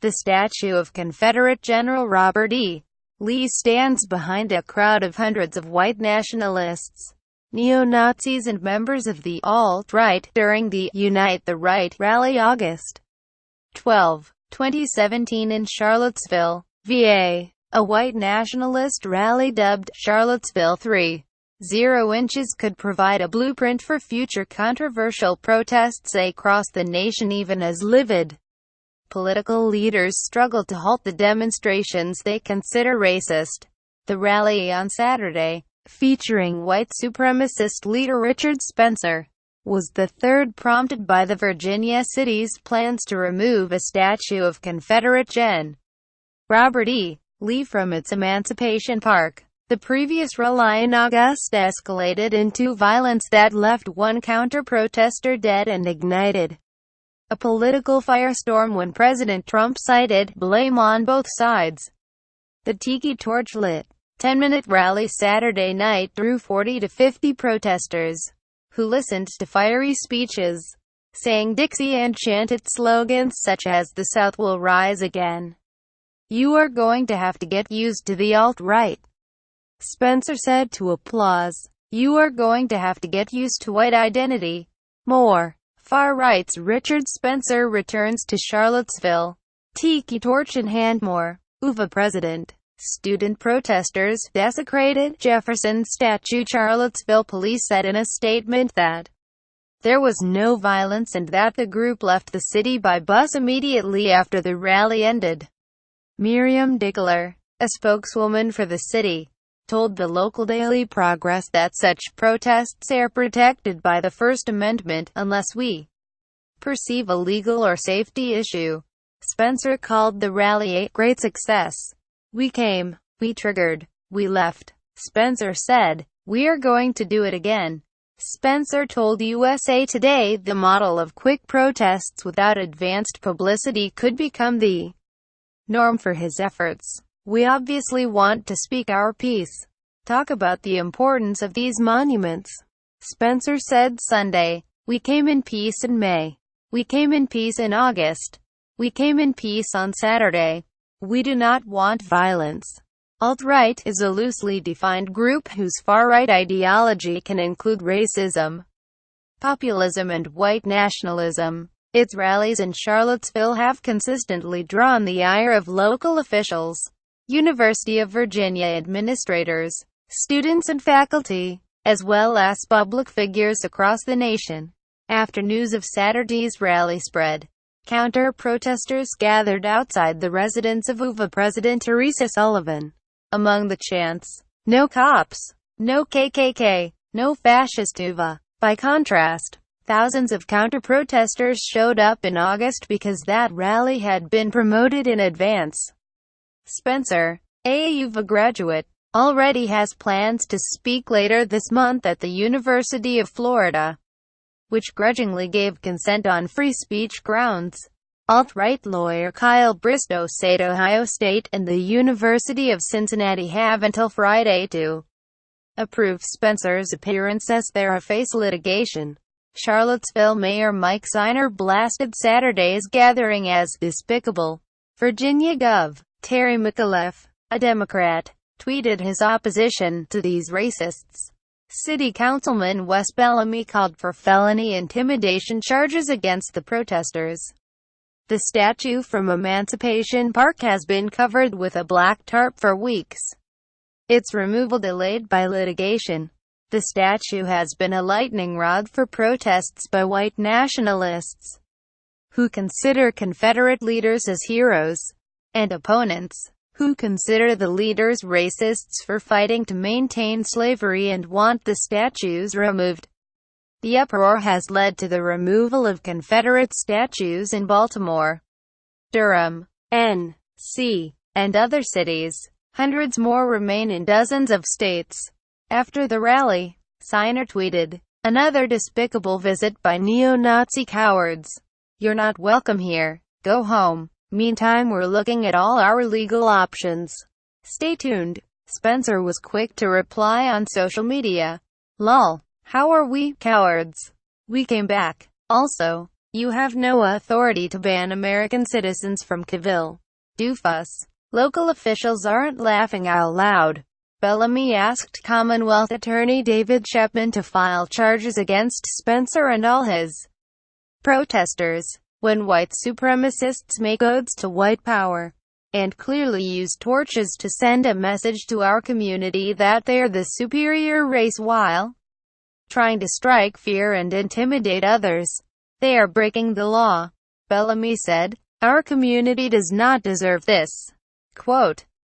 The statue of Confederate General Robert E. Lee stands behind a crowd of hundreds of white nationalists, neo-Nazis and members of the alt-right during the Unite the Right rally August 12, 2017 in Charlottesville, VA. A white nationalist rally dubbed Charlottesville 3.0 inches could provide a blueprint for future controversial protests across the nation even as livid political leaders struggle to halt the demonstrations they consider racist. The rally on Saturday, featuring white supremacist leader Richard Spencer, was the third prompted by the Virginia city's plans to remove a statue of Confederate Gen. Robert E. Lee from its Emancipation Park. The previous rally in August escalated into violence that left one counter-protester dead and ignited a political firestorm when President Trump cited blame on both sides. The tiki torch lit 10-minute rally Saturday night drew 40 to 50 protesters, who listened to fiery speeches, sang Dixie and chanted slogans such as "The South will rise again. You are going to have to get used to the alt-right," Spencer said to Applause. "You are going to have to get used to white identity." More. Far Right's Richard Spencer returns to Charlottesville. Tiki torch in hand. More. UVA president. Student protesters desecrated Jefferson statue. Charlottesville police said in a statement that there was no violence and that the group left the city by bus immediately after the rally ended. Miriam Dickler, a spokeswoman for the city, told the local Daily Progress that such protests are protected by the First Amendment, unless we perceive a legal or safety issue. Spencer called the rally a great success. "We came, we triggered, we left," Spencer said. "We are going to do it again." Spencer told USA Today the model of quick protests without advanced publicity could become the norm for his efforts. "We obviously want to speak our piece, talk about the importance of these monuments," Spencer said Sunday. "We came in peace in May. We came in peace in August. We came in peace on Saturday. We do not want violence." Alt-right is a loosely defined group whose far-right ideology can include racism, populism and white nationalism. Its rallies in Charlottesville have consistently drawn the ire of local officials, University of Virginia administrators, students and faculty, as well as public figures across the nation. After news of Saturday's rally spread, counter-protesters gathered outside the residence of UVA President Teresa Sullivan. Among the chants, "No cops, no KKK, no fascist UVA." By contrast, thousands of counter-protesters showed up in August because that rally had been promoted in advance. Spencer, a UVA graduate, already has plans to speak later this month at the University of Florida, which grudgingly gave consent on free speech grounds. Alt-right lawyer Kyle Bristow said Ohio State and the University of Cincinnati have until Friday to approve Spencer's appearance as they face litigation. Charlottesville Mayor Mike Siner blasted Saturday's gathering as despicable. Virginia Gov. Terry McAuliffe, a Democrat, tweeted his opposition to these racists. City Councilman Wes Bellamy called for felony intimidation charges against the protesters. The statue from Emancipation Park has been covered with a black tarp for weeks, its removal delayed by litigation. The statue has been a lightning rod for protests by white nationalists, who consider Confederate leaders as heroes, and opponents, who consider the leaders racists for fighting to maintain slavery and want the statues removed. The uproar has led to the removal of Confederate statues in Baltimore, Durham, N.C., and other cities. Hundreds more remain in dozens of states. After the rally, Siner tweeted, "Another despicable visit by neo-Nazi cowards. You're not welcome here. Go home. Meantime, we're looking at all our legal options. Stay tuned." Spencer was quick to reply on social media, "Lol. How are we, cowards? We came back. Also, You have no authority to ban American citizens from civil doofus. Local officials aren't laughing out loud. Bellamy asked Commonwealth Attorney David Shepman to file charges against Spencer and all his protesters. When white supremacists make odes to white power, and clearly use torches to send a message to our community that they're the superior race while trying to strike fear and intimidate others, they are breaking the law. Bellamy said, "Our community does not deserve this." Quote,